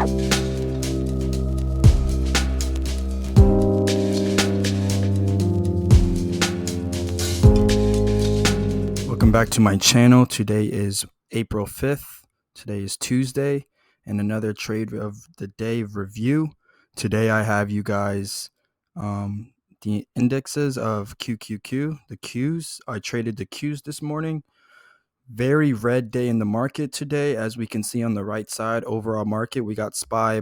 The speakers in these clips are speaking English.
Welcome back to my channel. Today is April 5th. Today is Tuesday and another trade of the day review. Today I have you guys the indexes of QQQ, the Qs. I traded the Qs this morning. Very red day in the market today, as we can see on the right side. Overall market, we got SPY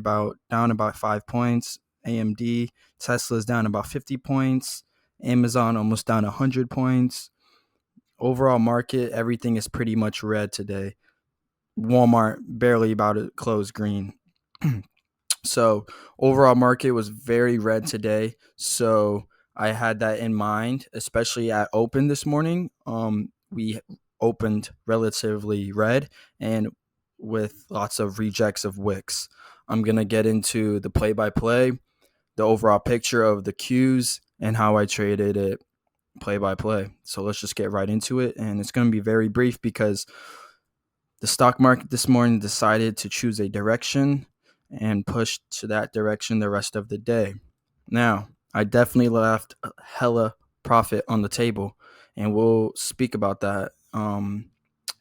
down about 5 points. AMD, Tesla's down about 50 points. Amazon almost down 100 points. Overall market, everything is pretty much red today. Walmart barely about to close green. So overall market was very red today. So I had that in mind, especially at open this morning. We opened relatively red and with lots of rejects of wicks. I'm gonna get into the play-by-play, the overall picture of the Qs, and how I traded it play-by-play. So let's just get right into it, and it's going to be very brief because the stock market this morning decided to choose a direction and push to that direction the rest of the day. Now, I definitely left hella profit on the table, and we'll speak about that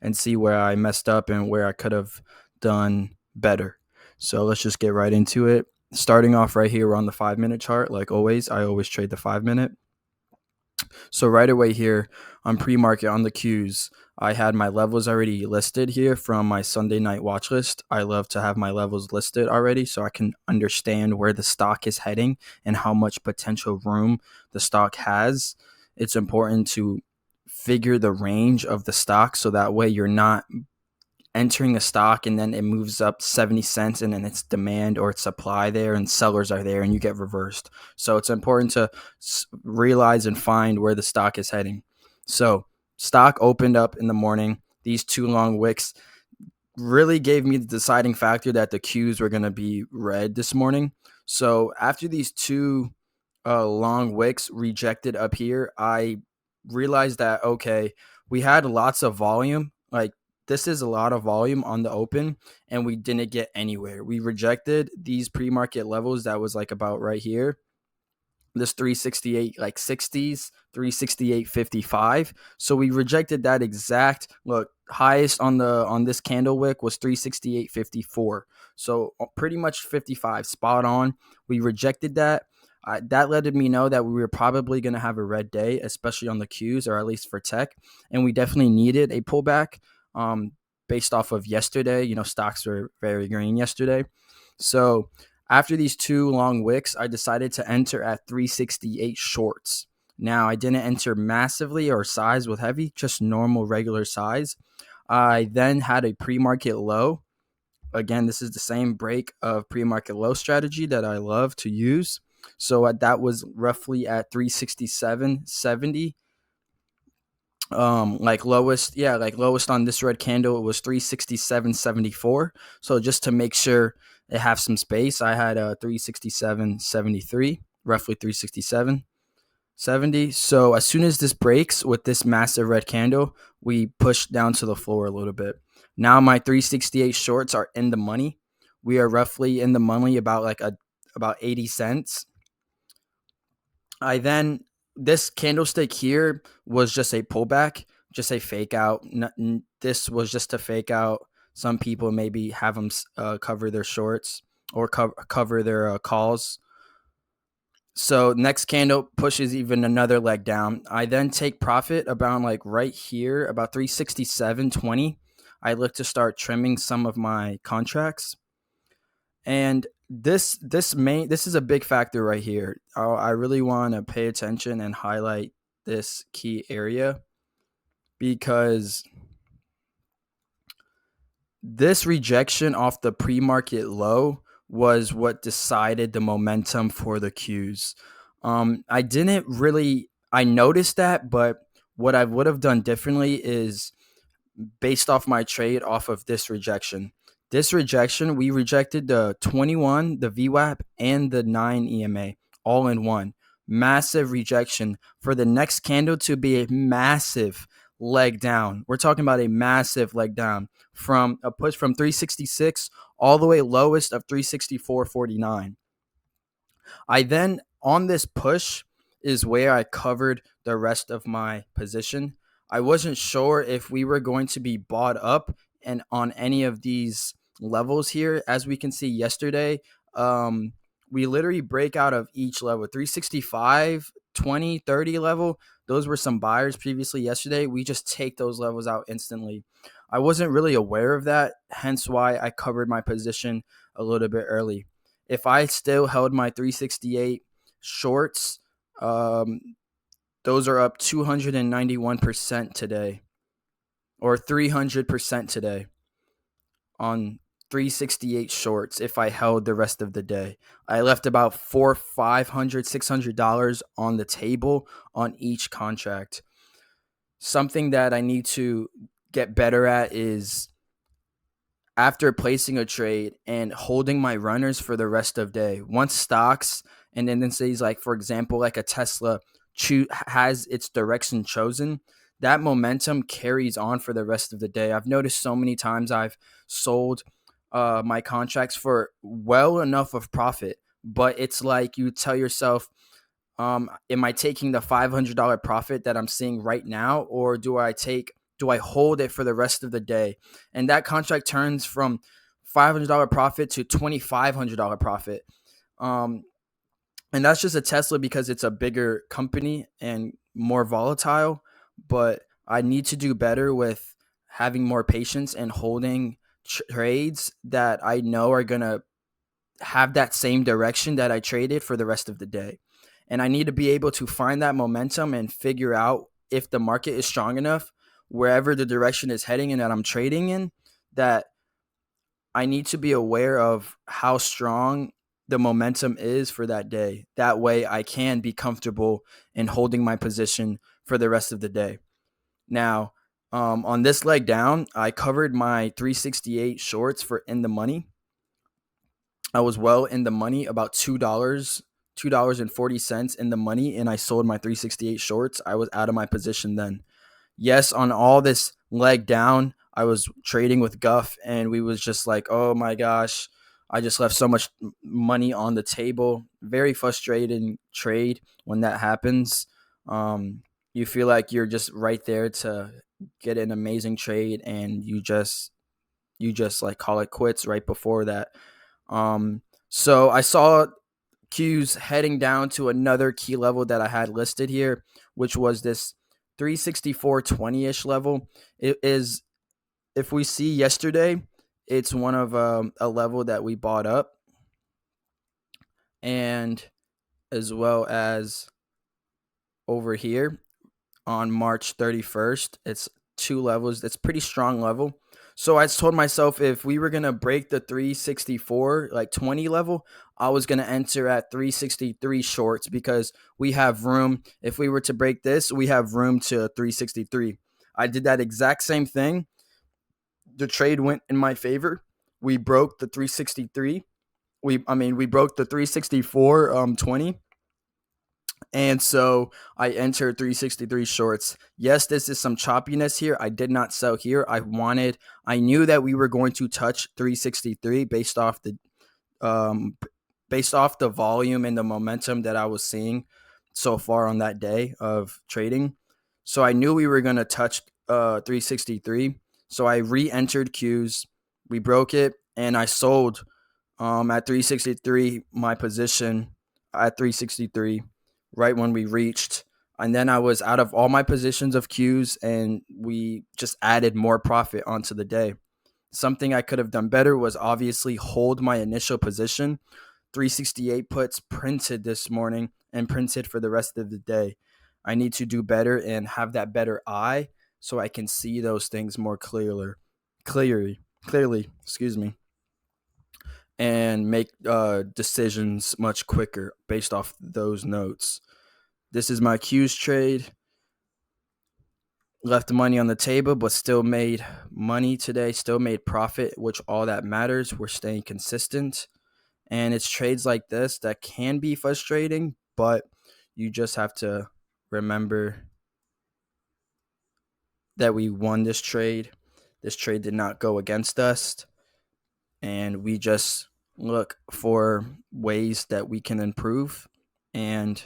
and see where I messed up and where I could have done better. So let's just get right into it. Starting off right here, we're on the 5-minute chart. Like always, I always trade the 5-minute. So right away here on pre-market on the Qs, I had my levels already listed here from my Sunday night watch list. I love to have my levels listed already so I can understand where the stock is heading and how much potential room the stock has. It's important to figure the range of the stock so that way you're not entering a stock and then it moves up 70 cents and then it's demand or it's supply there and sellers are there and you get reversed. So it's important to realize and find where the stock is heading. So stock opened up in the morning. These two long wicks really gave me the deciding factor that the Qs were going to be red this morning. So after these two long wicks rejected up here, I realized that, okay, we had lots of volume. Like this is a lot of volume on the open and we didn't get anywhere. We rejected these pre-market levels that was like about right here. This 368 like 60s, 368.55. So we rejected that exact look. Highest on this candle wick was 368.54. So pretty much 55 spot on. We rejected that. That let me know that we were probably going to have a red day, especially on the Qs or at least for tech. And we definitely needed a pullback based off of yesterday. You know, stocks were very green yesterday. So after these two long wicks, I decided to enter at 368 shorts. Now, I didn't enter massively or size with heavy, just normal regular size. I then had a pre-market low. Again, this is the same break of pre-market low strategy that I love to use. So that was roughly at 367.70. Like lowest on this red candle, it was 367.74. So just to make sure it have some space, I had a 367.73, roughly 367.70. So as soon as this breaks with this massive red candle, we push down to the floor a little bit. Now my 368 shorts are in the money. We are roughly in the money about about 80 cents. This candlestick here was just a pullback, just a fake out. This was just to fake out. Some people maybe have them cover their shorts or cover their calls. So next candle pushes even another leg down. I then take profit about like right here, about 367.20. I look to start trimming some of my contracts. And this is a big factor right here. I really want to pay attention and highlight this key area because this rejection off the pre-market low was what decided the momentum for the Qs. I noticed that, but what I would have done differently is based off my trade off of this rejection. This rejection, we rejected the 21, the VWAP, and the 9 EMA all in one. Massive rejection for the next candle to be a massive leg down. We're talking about a massive leg down from a push from 366 all the way lowest of 364.49. I then, on this push, is where I covered the rest of my position. I wasn't sure if we were going to be bought up and on any of these levels here. As we can see yesterday, we literally break out of each level 365, 20, 30 level. Those were some buyers previously yesterday. We just take those levels out instantly. I wasn't really aware of that, hence why I covered my position a little bit early. If I still held my 368 shorts, um, those are up 291% today, or 300% today on 368 shorts. If I held the rest of the day, I left about $400, $500, $600 on the table on each contract. Something that I need to get better at is after placing a trade and holding my runners for the rest of day. Once stocks and then says, like, for example, like a Tesla has its direction chosen, that momentum carries on for the rest of the day. I've noticed so many times I've sold my contracts for well enough of profit, but it's like you tell yourself, am I taking the $500 profit that I'm seeing right now, or do I hold it for the rest of the day? And that contract turns from $500 profit to $2,500 profit. Um, and that's just a Tesla because it's a bigger company and more volatile. But I need to do better with having more patience and holding trades that I know are going to have that same direction that I traded for the rest of the day. And I need to be able to find that momentum and figure out if the market is strong enough wherever the direction is heading and that I'm trading in, that I need to be aware of how strong the momentum is for that day. That way I can be comfortable in holding my position for the rest of the day. Now, on this leg down, I covered my 368 shorts for in the money. I was well in the money, about $2.40 in the money, and I sold my 368 shorts. I was out of my position then. Yes, on all this leg down, I was trading with Guff, and we was just like, oh my gosh, I just left so much money on the table. Very frustrating trade when that happens. You feel like you're just right there to get an amazing trade, and you just like call it quits right before that. So I saw Q's heading down to another key level that I had listed here, which was this 364.20-ish level. It is, if we see yesterday, it's one of a level that we bought up, and as well as over here on March 31st. It's two levels. That's pretty strong level. So I told myself if we were going to break the 364 like 20 level, I was going to enter at 363 shorts because we have room. If we were to break this, we have room to 363. I did that exact same thing. The trade went in my favor. We broke the 363. We broke the 364 20, and so I entered 363 shorts. Yes, this is some choppiness here. I did not sell here. I knew that we were going to touch 363 um, based off the volume and the momentum that I was seeing so far on that day of trading. So I knew we were going to touch 363. So I re-entered Qs. We broke it, and I sold at 363 my position at 363 right when we reached. And then I was out of all my positions of Qs, and we just added more profit onto the day. Something I could have done better was obviously hold my initial position. 368 puts printed this morning and printed for the rest of the day. I need to do better and have that better eye so I can see those things more clearly, excuse me, and make decisions much quicker based off those notes. This is my Q's trade. Left the money on the table, but still made money today, still made profit, which all that matters. We're staying consistent. And it's trades like this that can be frustrating, but you just have to remember that we won this trade. This trade did not go against us, and we just look for ways that we can improve. And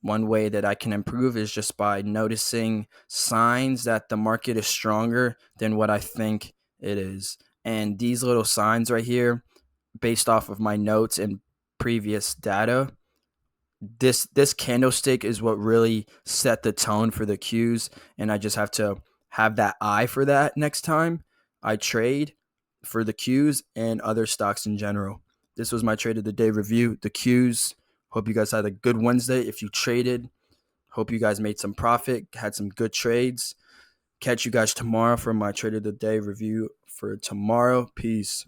one way that I can improve is just by noticing signs that the market is stronger than what I think it is. And these little signs right here, based off of my notes and previous data, this candlestick is what really set the tone for the Qs, and I just have to have that eye for that next time I trade for the Qs and other stocks in general. This was my trade of the day review, the Qs. Hope you guys had a good Wednesday. If you traded, hope you guys made some profit, had some good trades. Catch you guys tomorrow for my trade of the day review for tomorrow. Peace.